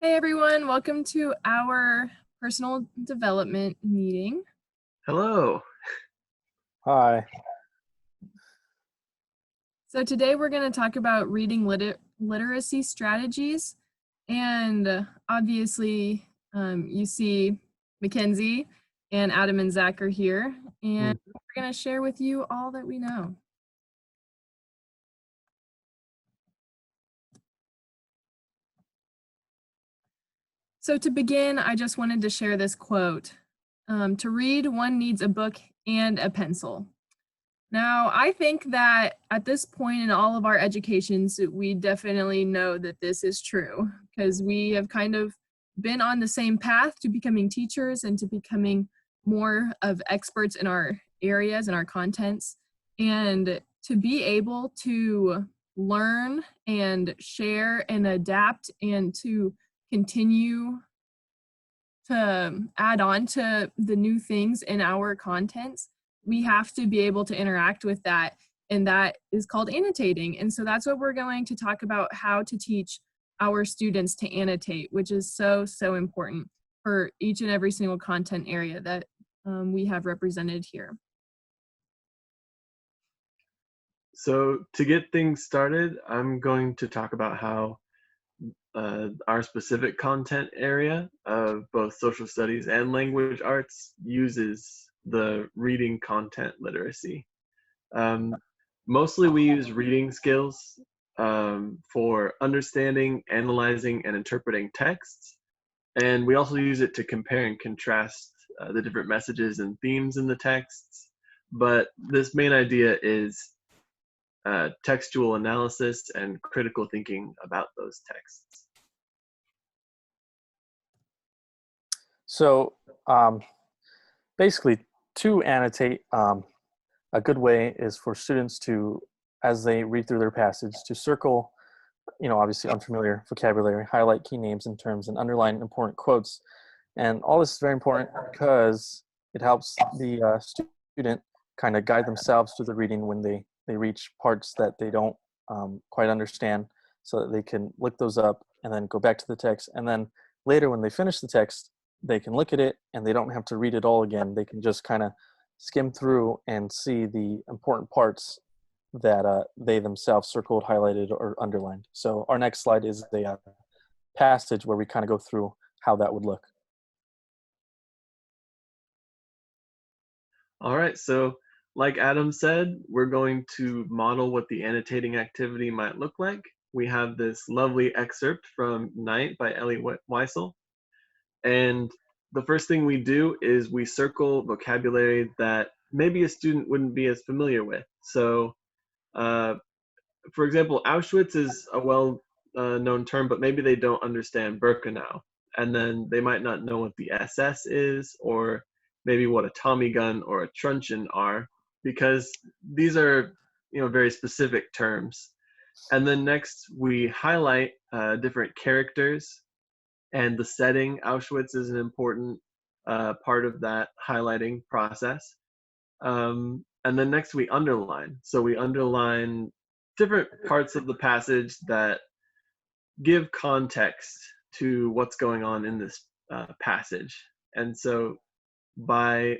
Hey everyone, welcome to our personal development meeting. Hello. Hi. So today we're going to talk about reading literacy strategies. And obviously, you see Mackenzie and Adam and Zach are here, and Mm. we're going to share with you all that we know. So to begin, I just wanted to share this quote. To read, one needs a book and a pencil. Now, I think that at this point in all of our educations, we definitely know that this is true because we have kind of been on the same path to becoming teachers and to becoming more of experts in our areas and our contents. And to be able to learn and share and adapt and to continue to add on to the new things in our contents, we have to be able to interact with that. And that is called annotating. And so that's what we're going to talk about, how to teach our students to annotate, which is so, so important for each and every single content area that we have represented here. So to get things started, I'm going to talk about how our specific content area of both social studies and language arts uses the reading content literacy. Um, Mostly we use reading skills for understanding, analyzing, and interpreting texts. And we also use it to compare and contrast the different messages and themes in the texts. But this main idea is textual analysis and critical thinking about those texts. So basically, to annotate, a good way is for students to, as they read through their passage, to circle, obviously unfamiliar vocabulary, highlight key names and terms, and underline important quotes. And all this is very important because it helps the student kind of guide themselves through the reading when they reach parts that they don't quite understand, so that they can look those up and then go back to the text. And then later, when they finish the text, they can look at it and they don't have to read it all again. They can just kind of skim through and see the important parts that they themselves circled, highlighted, or underlined. So our next slide is a passage where we kind of go through how that would look. All right, so like Adam said, we're going to model what the annotating activity might look like. We have this lovely excerpt from Night by Ellie Weisel. And the first thing we do is we circle vocabulary that maybe a student wouldn't be as familiar with. So uh, for example, Auschwitz is a well known term, but maybe they don't understand Birkenau. And then they might not know what the SS is, or maybe what a Tommy gun or a truncheon are, because these are very specific terms. And then next we highlight different characters and the setting. Auschwitz is an important part of that highlighting process. And then next we underline. So we underline different parts of the passage that give context to what's going on in this passage. And so by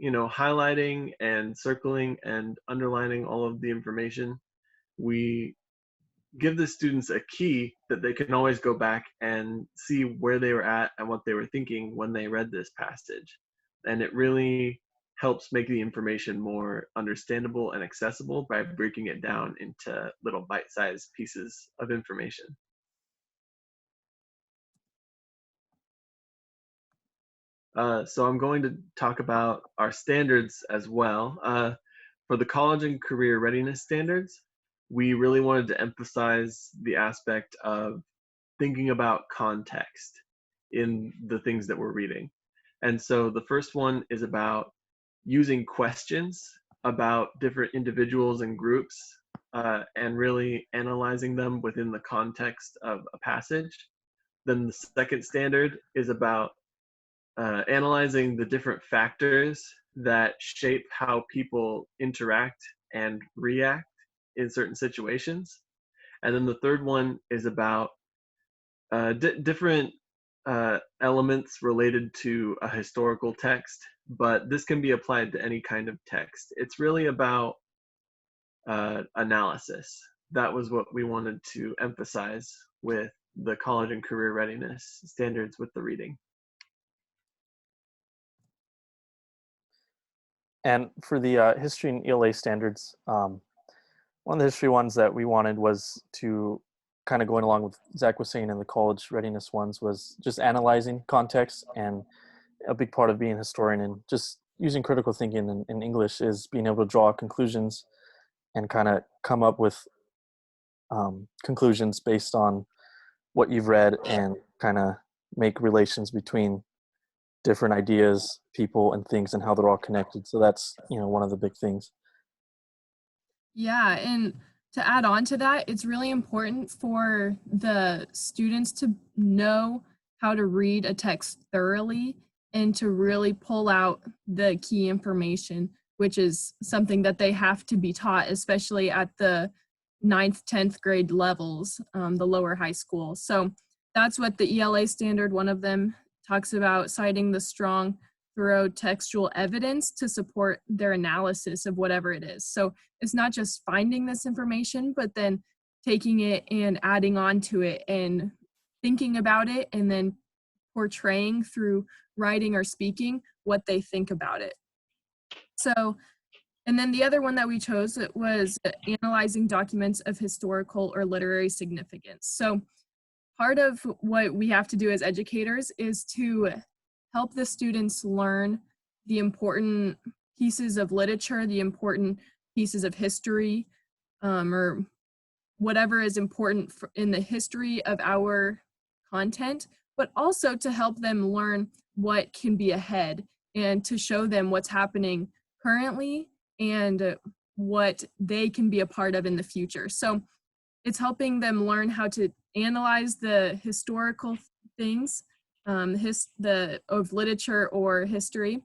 highlighting and circling and underlining all of the information, we give the students a key that they can always go back and see where they were at and what they were thinking when they read this passage. And it really helps make the information more understandable and accessible by breaking it down into little bite-sized pieces of information. So I'm going to talk about our standards as well. For the college and career readiness standards, we really wanted to emphasize the aspect of thinking about context in the things that we're reading. And so the first one is about using questions about different individuals and groups and really analyzing them within the context of a passage. Then the second standard is about analyzing the different factors that shape how people interact and react in certain situations. And then the third one is about different elements related to a historical text, but this can be applied to any kind of text. It's really about analysis. That was what we wanted to emphasize with the college and career readiness standards with the reading. And for the history and ELA standards, one of the history ones that we wanted was to kind of going along with Zach was saying in the college readiness ones was just analyzing context, and a big part of being a historian and just using critical thinking in English is being able to draw conclusions and kind of come up with conclusions based on what you've read and kind of make relations between different ideas, people, and things and how they're all connected. So that's, one of the big things. Yeah, and to add on to that, it's really important for the students to know how to read a text thoroughly and to really pull out the key information, which is something that they have to be taught, especially at the 9th, 10th grade levels, the lower high school. So that's what the ELA standard, one of them, talks about, citing the strong, thorough textual evidence to support their analysis of whatever it is. So it's not just finding this information, but then taking it and adding on to it and thinking about it and then portraying through writing or speaking what they think about it. So, and then the other one that we chose was analyzing documents of historical or literary significance. So part of what we have to do as educators is to help the students learn the important pieces of literature, the important pieces of history, or whatever is important in the history of our content, but also to help them learn what can be ahead and to show them what's happening currently and what they can be a part of in the future. So it's helping them learn how to analyze the historical things of literature or history,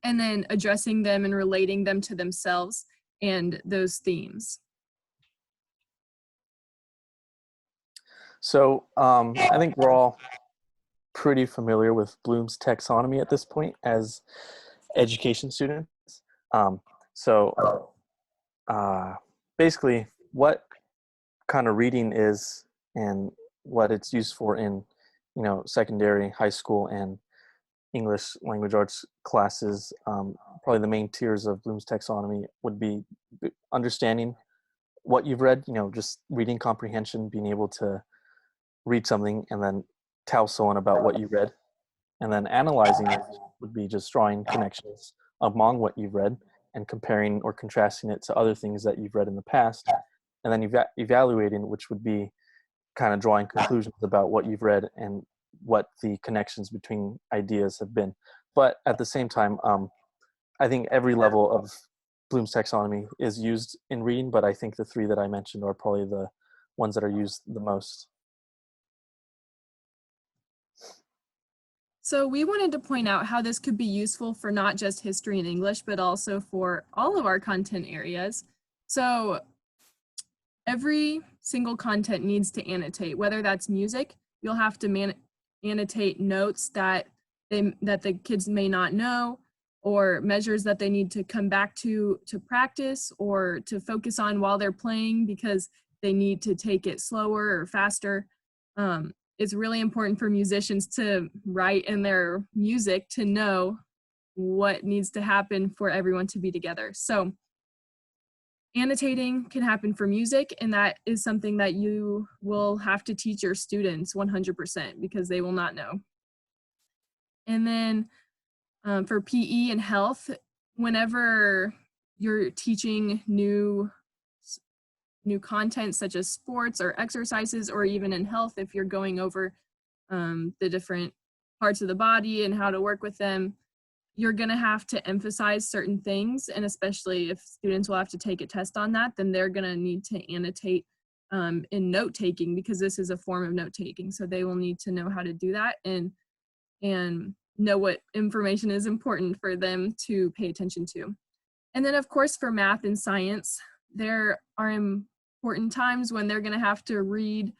and then addressing them and relating them to themselves and those themes. So I think we're all pretty familiar with Bloom's taxonomy at this point as education students. Basically what kind of reading is and what it's used for in, secondary, high school, and English language arts classes. Probably the main tiers of Bloom's taxonomy would be understanding what you've read, just reading comprehension, being able to read something and then tell someone about what you read. And then analyzing it would be just drawing connections among what you've read and comparing or contrasting it to other things that you've read in the past. And then evaluating, which would be kind of drawing conclusions about what you've read and what the connections between ideas have been. But at the same time, I think every level of Bloom's taxonomy is used in reading, but I think the three that I mentioned are probably the ones that are used the most. So we wanted to point out how this could be useful for not just history and English, but also for all of our content areas. So every single content needs to annotate, whether that's music, you'll have to annotate notes that the kids may not know, or measures that they need to come back to practice or to focus on while they're playing because they need to take it slower or faster. It's really important for musicians to write in their music to know what needs to happen for everyone to be together. So annotating can happen for music, and that is something that you will have to teach your students 100% because they will not know. And then for PE and health, whenever you're teaching new content such as sports or exercises, or even in health, if you're going over the different parts of the body and how to work with them, you're going to have to emphasize certain things. And especially if students will have to take a test on that, then they're going to need to annotate in note taking, because this is a form of note taking. So they will need to know how to do that and know what information is important for them to pay attention to. And then of course for math and science, there are important times when they're going to have to read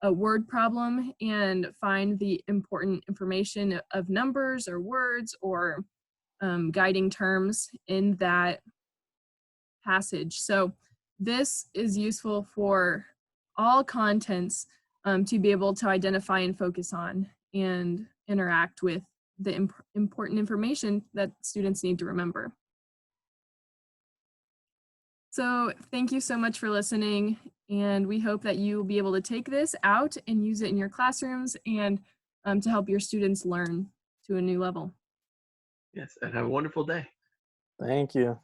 a word problem and find the important information of numbers or words or guiding terms in that passage. So this is useful for all contents to be able to identify and focus on and interact with the important information that students need to remember. So thank you so much for listening, and we hope that you will be able to take this out and use it in your classrooms and to help your students learn to a new level. Yes, and have a wonderful day. Thank you.